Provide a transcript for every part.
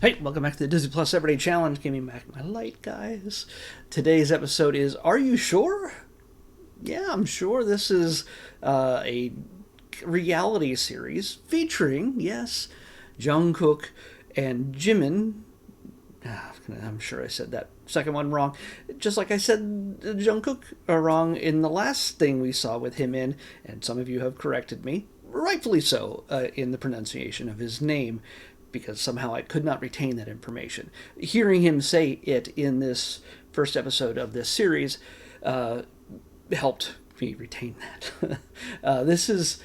Hey, welcome back to the Disney Plus Everyday Challenge. Give me back my light, guys. Today's episode is Are You Sure? Yeah, I'm sure. This is a reality series featuring, yes, Jung, Kook, and Jimin. I'm sure I said that second one wrong. Just like I said Jungkook wrong in the last thing we saw with him in, and some of you have corrected me, rightfully so, in the pronunciation of his name, because somehow I could not retain that information. Hearing him say it in this first episode of this series helped me retain that. This is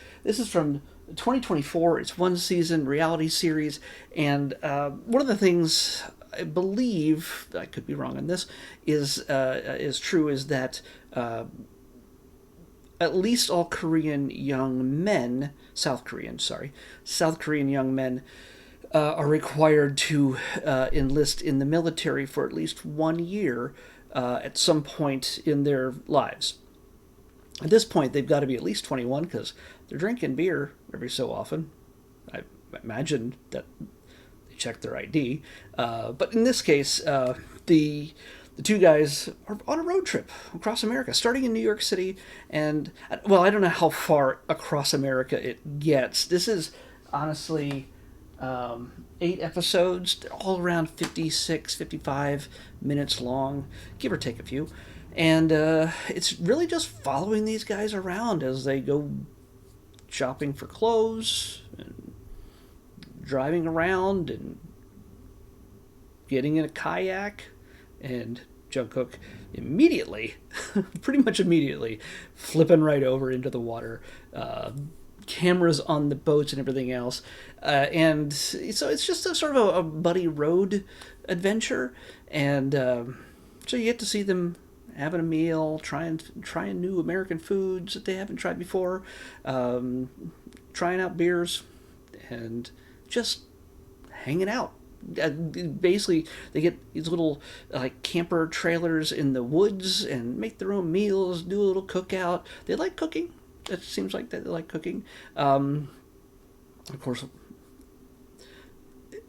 from 2024. It's one season reality series, and one of the things I believe, I could be wrong on this, is true is that at least all Korean young men, South Korean young men are required to enlist in the military for at least 1 year at some point in their lives. At this point, they've got to be at least 21 because they're drinking beer every so often. I imagine that they check their ID. But in this case, the two guys are on a road trip across America, starting in New York City. And, well, I don't know how far across America it gets. This is honestly 8 episodes. They're all around 56, 55 minutes long, give or take a few. And it's really just following these guys around as they go shopping for clothes and driving around and getting in a kayak. And Jungkook immediately, pretty much immediately, flipping right over into the water. Cameras on the boats and everything else. And so it's just a sort of a buddy road adventure. And so you get to see them having a meal, trying new American foods that they haven't tried before, trying out beers, and just hanging out. Basically, they get these little like camper trailers in the woods and make their own meals, do a little cookout. They like cooking. It seems like they like cooking. Of course,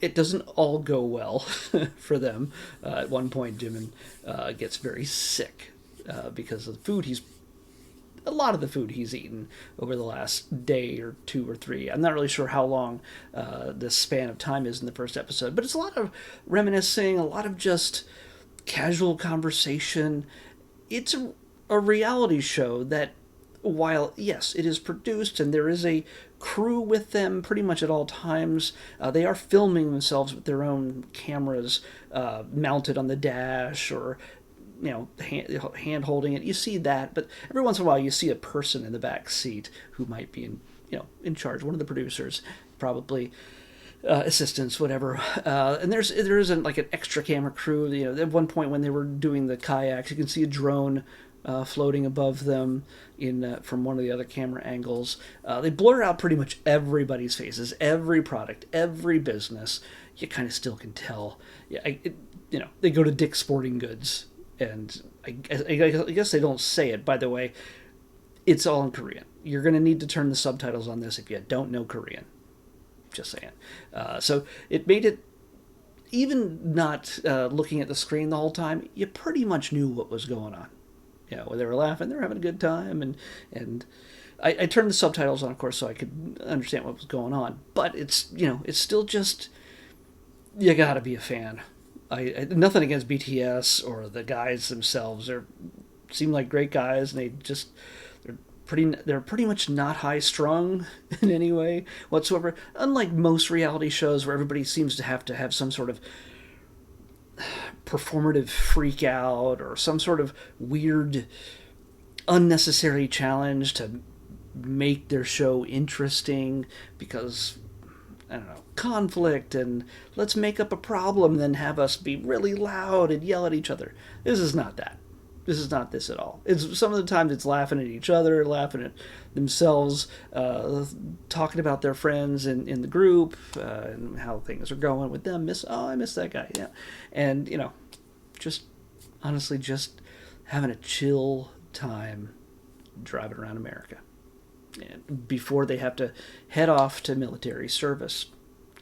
it doesn't all go well for them. At one point, Jimin gets very sick because of the food a lot of the food he's eaten over the last day or 2 or 3. I'm not really sure how long the span of time is in the first episode, but it's a lot of reminiscing, a lot of just casual conversation. It's a reality show that, while, yes, it is produced and there is a crew with them pretty much at all times, they are filming themselves with their own cameras mounted on the dash or hand holding it. You see that, but every once in a while you see a person in the back seat who might be in charge, one of the producers, probably assistants, whatever. And there isn't like an extra camera crew. At one point when they were doing the kayaks, you can see a drone floating above them from one of the other camera angles. They blur out pretty much everybody's faces, every product, every business. You kind of still can tell. Yeah, they go to Dick's Sporting Goods, and I guess they don't say it. By the way, it's all in Korean. You're going to need to turn the subtitles on this if you don't know Korean. Just saying. So it made it, even not looking at the screen the whole time, you pretty much knew what was going on. When they were laughing, they were having a good time, and I turned the subtitles on, of course, so I could understand what was going on. But it's still just, you gotta be a fan. I nothing against BTS or the guys themselves. They seem like great guys, and they're pretty much not high strung in any way whatsoever. Unlike most reality shows where everybody seems to have some sort of performative freak out or some sort of weird unnecessary challenge to make their show interesting because, I don't know, conflict and let's make up a problem, then have us be really loud and yell at each other. This is not that. This is not this at all. It's some of the times it's laughing at each other, laughing at themselves, talking about their friends in the group, and how things are going with them. I miss that guy. Yeah, and just honestly, just having a chill time driving around America, and before they have to head off to military service,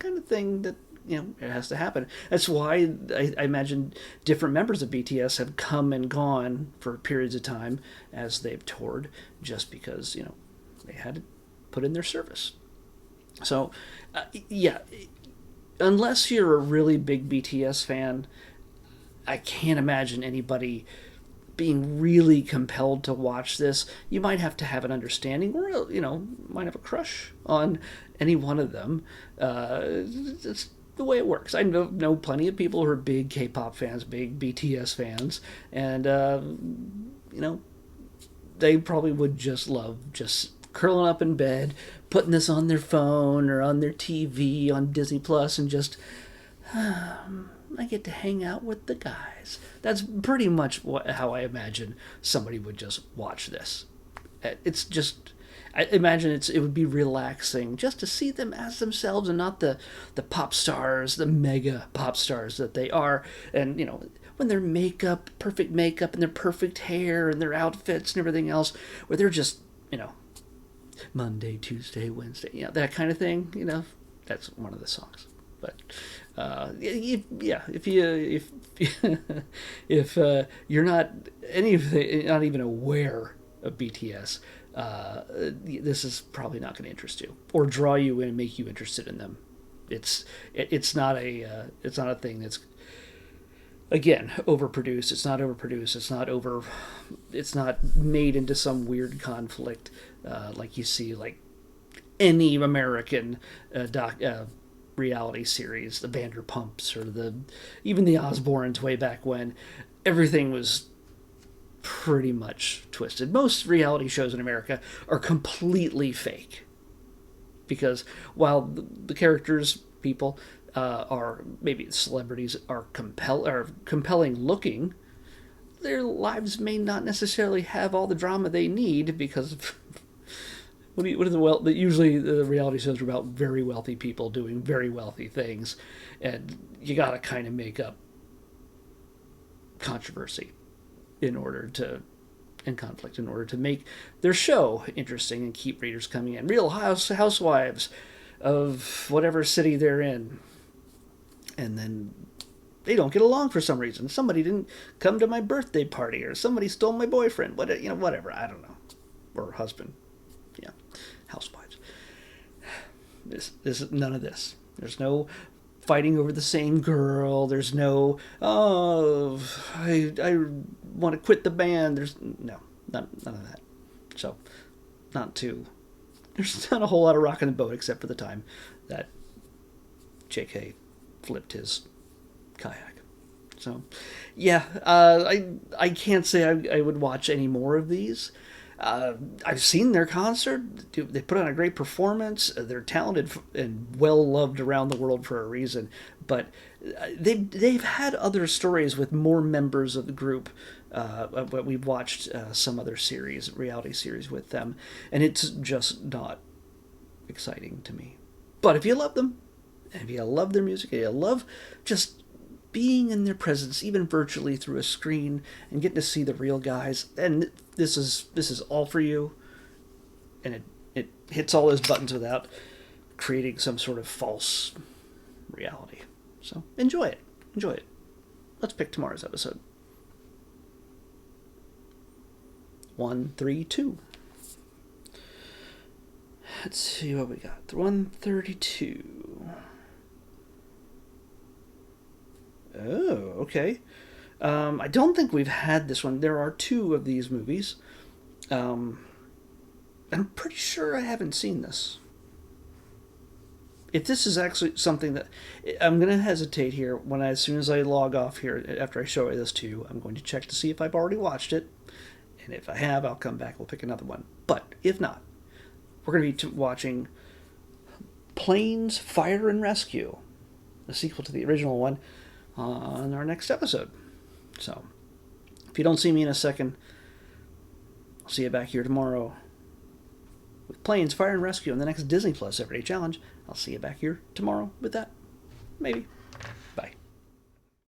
kind of thing that it has to happen. That's why I imagine different members of BTS have come and gone for periods of time as they've toured, just because they had to put in their service. So, yeah, unless you're a really big BTS fan, I can't imagine anybody being really compelled to watch this. You might have to have an understanding, or might have a crush on any one of them. It's the way it works. I know plenty of people who are big K-pop fans, big BTS fans, and they probably would just love just curling up in bed, putting this on their phone or on their TV on Disney Plus, and just I get to hang out with the guys. That's pretty much how I imagine somebody would just watch this. It's just, I imagine it would be relaxing just to see them as themselves and not the pop stars, the mega pop stars that they are. And, when their makeup, perfect makeup, and their perfect hair and their outfits and everything else, where they're just, Monday, Tuesday, Wednesday, that kind of thing, that's one of the songs. But if you're not not even aware of BTS, this is probably not going to interest you or draw you in and make you interested in them. It's not a thing that's, again, overproduced. It's not made into some weird conflict like you see like any American reality series, the Vanderpumps or even the Osbournes way back when. Everything was pretty much twisted. Most reality shows in America are completely fake, because while the characters, people, are maybe celebrities, are compelling looking, their lives may not necessarily have all the drama they need, because of usually the reality shows are about very wealthy people doing very wealthy things, and you gotta kind of make up controversy and conflict in order to make their show interesting and keep readers coming in. Real housewives of whatever city they're in, and then they don't get along for some reason. Somebody didn't come to my birthday party, or somebody stole my boyfriend. Whatever. I don't know, or husband. Yeah, housewives. This is none of this. There's no fighting over the same girl. There's no I want to quit the band. There's none of that. So there's not a whole lot of rocking the boat, except for the time that JK flipped his kayak. So yeah, I can't say I would watch any more of these. I've seen their concert. They put on a great performance. They're talented and well loved around the world for a reason. But they've had other stories with more members of the group. But we've watched some other reality series with them, and it's just not exciting to me. But if you love them, and if you love their music, and you love just being in their presence, even virtually through a screen, and getting to see the real guys, and this is all for you, and it hits all those buttons without creating some sort of false reality. So enjoy it. Let's pick tomorrow's episode. 132. Let's see what we got. 132. Oh, okay. I don't think we've had this one. There are two of these movies. I'm pretty sure I haven't seen this. If this is actually something that... I'm going to hesitate here as soon as I log off here, after I show this to you, I'm going to check to see if I've already watched it. And if I have, I'll come back. We'll pick another one. But if not, we're going to be watching Planes, Fire, and Rescue, the sequel to the original one, on our next episode. So, if you don't see me in a second, I'll see you back here tomorrow with Planes, Fire, and Rescue on the next Disney Plus Everyday Challenge. I'll see you back here tomorrow with that. Maybe.